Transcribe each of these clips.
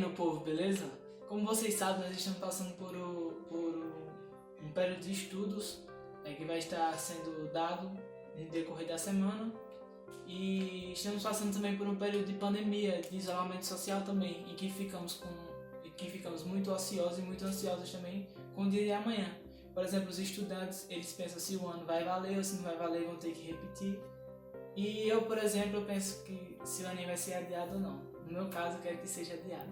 meu povo, beleza? Como vocês sabem, nós estamos passando por um período de estudos que vai estar sendo dado no decorrer da semana, e estamos passando também por um período de pandemia, de isolamento social também, em que ficamos muito ociosos e muito ansiosos também com o dia de amanhã. Por exemplo, os estudantes, eles pensam se o ano vai valer ou se não vai valer, vão ter que repetir. E eu, por exemplo, eu penso que se o Enem vai ser adiado ou não. No meu caso, eu quero que seja adiado.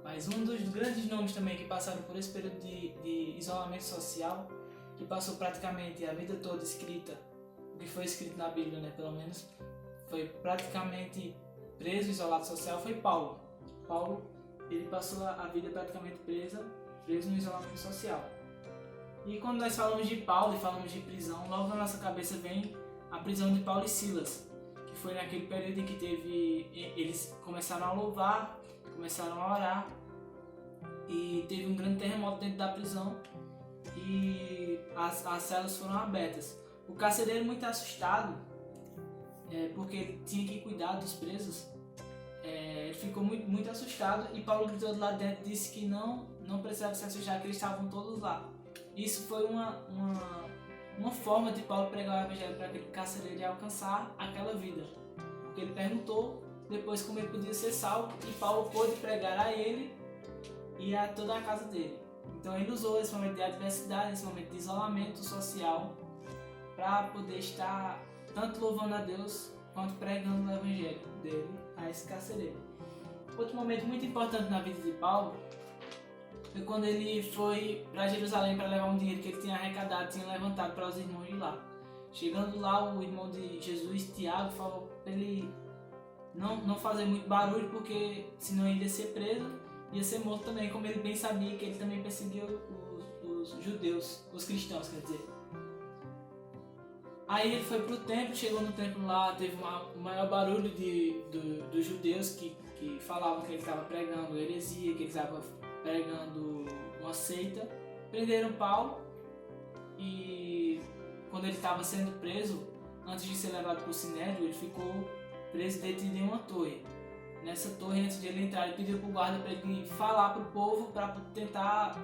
Mas um dos grandes nomes também que passaram por esse período de isolamento social, que passou praticamente a vida toda escrita, o que foi escrito na Bíblia, né, pelo menos, foi praticamente preso, isolado social, foi Paulo. Paulo, ele passou a vida praticamente preso no isolamento social. E quando nós falamos de Paulo e falamos de prisão, logo na nossa cabeça vem a prisão de Paulo e Silas, que foi naquele período em que eles começaram a louvar, começaram a orar, e teve um grande terremoto dentro da prisão e as celas foram abertas. O carcereiro, muito assustado, porque ele tinha que cuidar dos presos, ele ficou muito assustado, e Paulo gritou de lá dentro, disse que não precisava se assustar, que eles estavam todos lá. Isso foi uma forma de Paulo pregar o evangelho para aquele carcereiro alcançar aquela vida. Porque ele perguntou depois como ele podia ser salvo, e Paulo pôde pregar a ele e a toda a casa dele. Então ele usou esse momento de adversidade, esse momento de isolamento social, para poder estar tanto louvando a Deus quanto pregando o evangelho dele a esse carcereiro. Outro momento muito importante na vida de Paulo foi quando ele foi para Jerusalém para levar um dinheiro que ele tinha arrecadado, tinha levantado para os irmãos de lá. Chegando lá, o irmão de Jesus, Tiago, falou para ele não fazer muito barulho, porque senão ele ia ser preso, ia ser morto também, como ele bem sabia que ele também perseguia os judeus, os cristãos, quer dizer. Aí ele foi pro templo, chegou no templo lá, teve o maior barulho dos judeus que falavam que ele estava pregando heresia, que ele estava pregando uma seita. Prenderam Paulo, e quando ele estava sendo preso, antes de ser levado para o Sinédrio, ele ficou preso, detido em uma torre. Nessa torre, antes de ele entrar, ele pediu para o guarda para ele falar para o povo, para tentar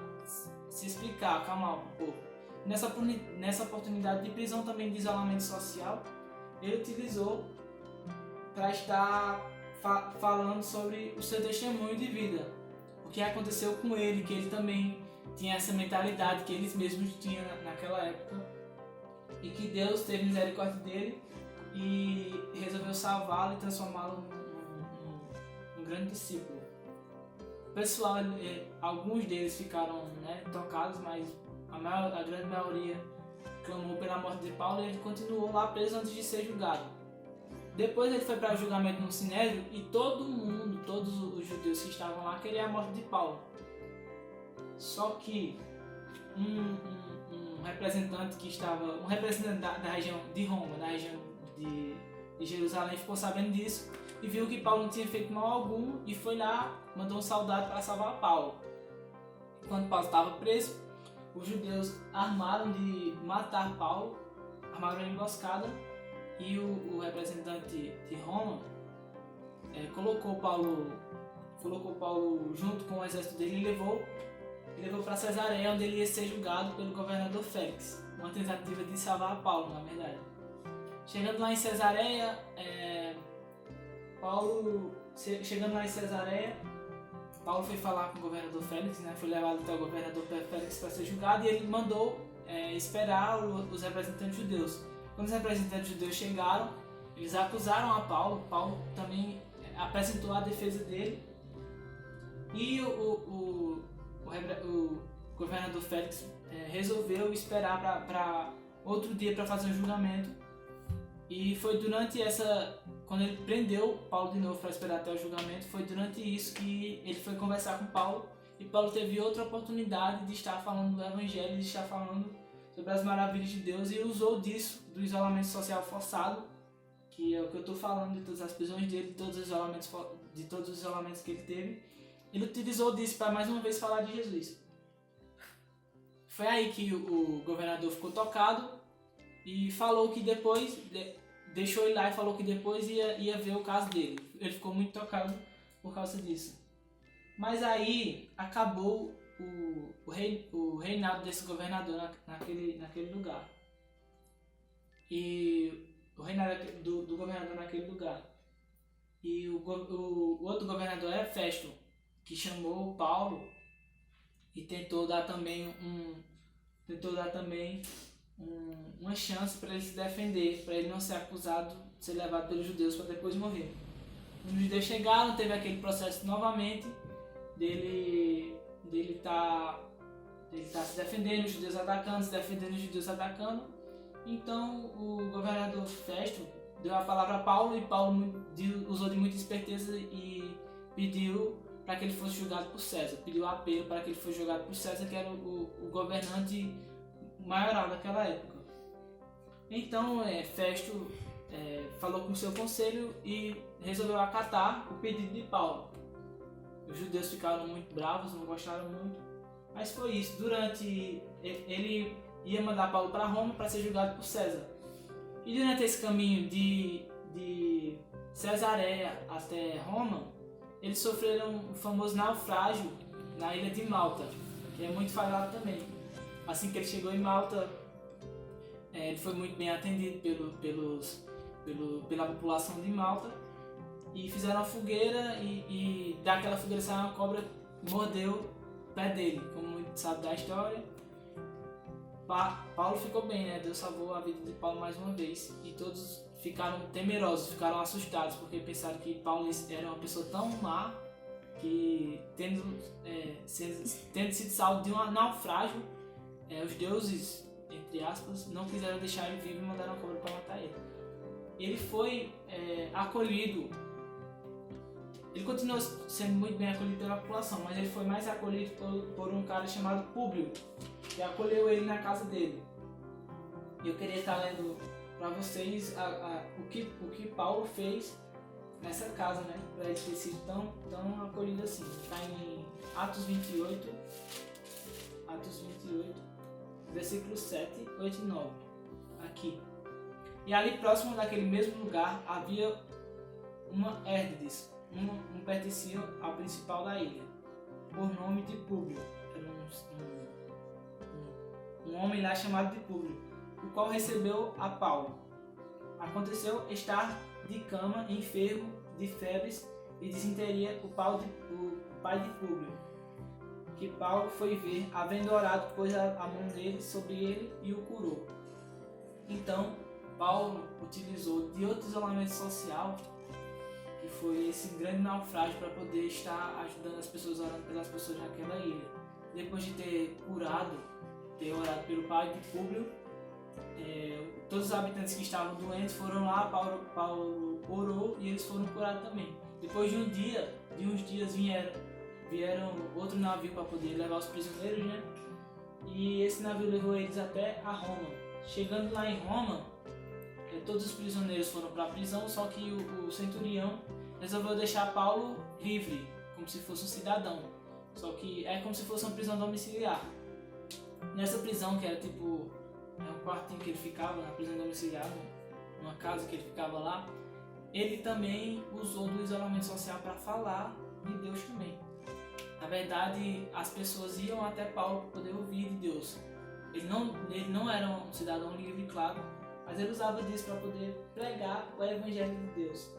se explicar, acalmar o povo. Nessa oportunidade de prisão, também de isolamento social, ele utilizou para estar falando sobre o seu testemunho de vida, o que aconteceu com ele, que ele também tinha essa mentalidade que eles mesmos tinham naquela época, e que Deus teve misericórdia dele e resolveu salvá-lo e transformá-lo num grande discípulo. O pessoal, alguns deles ficaram tocados, mas a grande maioria clamou pela morte de Paulo, e ele continuou lá preso antes de ser julgado. Depois ele foi para o julgamento no Sinédrio, e todos os judeus que estavam lá queriam a morte de Paulo. Só que um representante da região de Roma, da região de Jerusalém, ficou sabendo disso e viu que Paulo não tinha feito mal algum, e foi lá, mandou um soldado para salvar Paulo. Quando Paulo estava preso, os judeus armaram de matar Paulo, armaram uma emboscada, e o representante de Roma colocou Paulo junto com o exército dele e levou para Cesareia, onde ele ia ser julgado pelo governador Félix. Uma tentativa de salvar Paulo, na verdade. Chegando lá em Cesareia, Paulo foi falar com o governador Félix, foi levado até o governador Félix para ser julgado, e ele mandou esperar os representantes judeus. Quando os representantes judeus chegaram, eles acusaram a Paulo. Paulo também apresentou a defesa dele, e o governador Félix resolveu esperar para outro dia para fazer o julgamento. E foi quando ele prendeu Paulo de novo para esperar até o julgamento, foi durante isso que ele foi conversar com Paulo, e Paulo teve outra oportunidade de estar falando do evangelho, de estar falando sobre as maravilhas de Deus, e usou disso, do isolamento social forçado, que é o que eu estou falando, de todas as prisões dele, de todos os isolamentos que ele teve. Ele utilizou disso para mais uma vez falar de Jesus. Foi aí que o governador ficou tocado e falou que depois, deixou ele lá e falou que depois ia ver o caso dele. Ele ficou muito tocado por causa disso. Mas aí acabou o reinado desse governador naquele lugar. E o reinado do governador naquele lugar. E o outro governador era Festo, que chamou Paulo e tentou dar também uma chance para ele se defender, para ele não ser acusado de ser levado pelos judeus para depois morrer. Quando os judeus chegaram, teve aquele processo novamente dele tá se defendendo, os judeus atacando, se defendendo, os judeus atacando. Então o governador Festo deu a palavra a Paulo e Paulo usou de muita esperteza e pediu para que ele fosse julgado por César. Pediu apelo para que ele fosse julgado por César, que era o governante maioral daquela época. Então Festo falou com o seu conselho e resolveu acatar o pedido de Paulo. Os judeus ficaram muito bravos, não gostaram muito, mas foi isso. Ele ia mandar Paulo para Roma para ser julgado por César. E durante esse caminho de Cesareia até Roma, eles sofreram o famoso naufrágio na ilha de Malta, que é muito falado também. Assim que ele chegou em Malta, ele foi muito bem atendido pela população de Malta, e fizeram uma fogueira e daquela fogueira saiu uma cobra que mordeu o pé dele, como muito sabe da história. Paulo ficou bem, né? Deus salvou a vida de Paulo mais uma vez, e todos ficaram temerosos, ficaram assustados, porque pensaram que Paulo era uma pessoa tão má que, tendo sido salvo de um naufrágio, os deuses, entre aspas, não quiseram deixar ele vivo e mandaram a cobra para matar ele. Ele foi acolhido. Ele continuou sendo muito bem acolhido pela população, mas ele foi mais acolhido por um cara chamado Públio, que acolheu ele na casa dele. Eu queria estar lendo para vocês o que Paulo fez nessa casa, né? Para ele ter sido tão acolhido assim. Está em Atos 28, versículos 7, 8 e 9. Aqui. E ali próximo daquele mesmo lugar havia uma Hérdides, um pertencia ao principal da ilha, por nome de Públio. Era um homem lá chamado de Públio, o qual recebeu a Paulo. Aconteceu estar de cama, enfermo de febres e disenteria o pai de Públio, que Paulo foi ver, havendo orado, pôs a mão dele sobre ele e o curou. Então Paulo utilizou de outro isolamento social, que foi esse grande naufrágio, para poder estar ajudando as pessoas, orando pelas pessoas naquela ilha. Depois de ter orado pelo pai de Públio, todos os habitantes que estavam doentes foram lá, Paulo orou e eles foram curados também. Depois de uns dias vieram outro navio para poder levar os prisioneiros, né? E esse navio levou eles até a Roma. Chegando lá em Roma, todos os prisioneiros foram para a prisão, só que o centurião resolveu deixar Paulo livre, como se fosse um cidadão. Só que é como se fosse uma prisão domiciliar. Nessa prisão, que era tipo um quartinho que ele ficava, na prisão domiciliar, numa casa que ele ficava lá, ele também usou do isolamento social para falar de Deus também. Na verdade, as pessoas iam até Paulo para poder ouvir de Deus. Ele não era um cidadão livre, claro, mas ele usava disso para poder pregar o Evangelho de Deus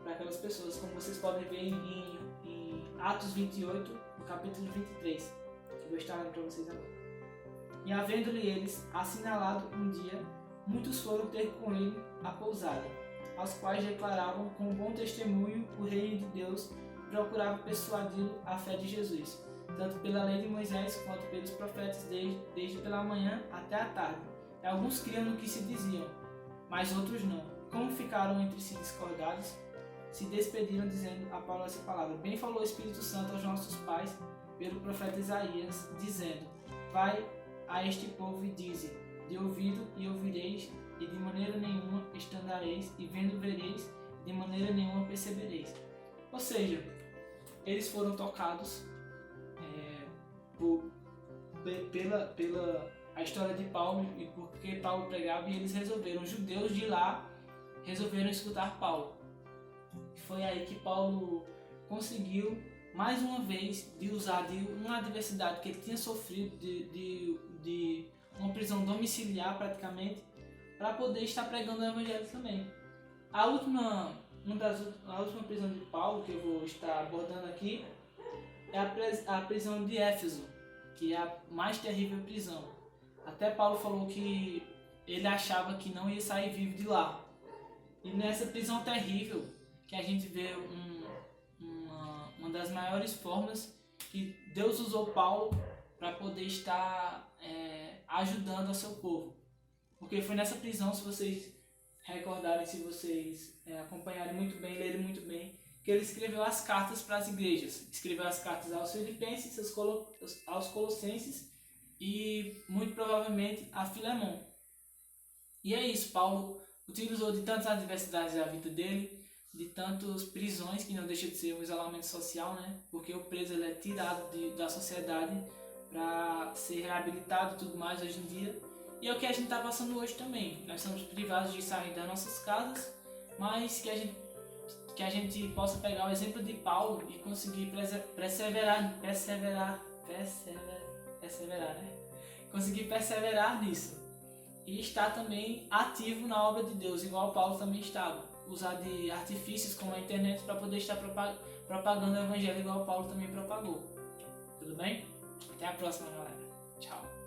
para aquelas pessoas, como vocês podem ver em Atos 28, no capítulo 23, que eu vou estar lendo para vocês agora. E havendo-lhe eles assinalado um dia, muitos foram ter com ele a pousada, aos quais declaravam com bom testemunho o reino de Deus e procuravam persuadi-lo à fé de Jesus, tanto pela lei de Moisés quanto pelos profetas, desde pela manhã até a tarde. E alguns criam no que se diziam, mas outros não. Como ficaram entre si discordados, se despediram dizendo a Paulo essa palavra: Bem falou o Espírito Santo aos nossos pais pelo profeta Isaías, dizendo: Vai a este povo e dize: De ouvido e ouvireis, e de maneira nenhuma estandareis, e vendo vereis, e de maneira nenhuma percebereis. Ou seja, eles foram tocados pela a história de Paulo e porque Paulo pregava, e eles resolveram, os judeus de lá resolveram escutar Paulo. E foi aí que Paulo conseguiu mais uma vez, de usar de uma adversidade que ele tinha sofrido, de uma prisão domiciliar praticamente, para poder estar pregando o Evangelho também. A última prisão de Paulo que eu vou estar abordando aqui é a prisão de Éfeso, que é a mais terrível prisão. Até Paulo falou que ele achava que não ia sair vivo de lá. E nessa prisão terrível que a gente vê uma das maiores formas que Deus usou Paulo para poder estar ajudando ao seu povo. Porque foi nessa prisão, se vocês recordarem, se vocês acompanharem muito bem, lerem muito bem, que ele escreveu as cartas para as igrejas. Escreveu as cartas aos Filipenses, aos Colossenses e muito provavelmente a Filemon. E é isso, Paulo utilizou de tantas adversidades da vida dele, de tantas prisões, que não deixa de ser um isolamento social, né? Porque o preso ele é tirado da sociedade para ser reabilitado e tudo mais hoje em dia. E é o que a gente está passando hoje também. Nós somos privados de sair das nossas casas, mas que a gente possa pegar o exemplo de Paulo e conseguir perseverar, né? Conseguir perseverar nisso. E estar também ativo na obra de Deus, igual Paulo também estava. Usar de artifícios como a internet para poder estar propagando o Evangelho, igual Paulo também propagou. Tudo bem? Até a próxima, galera. Tchau.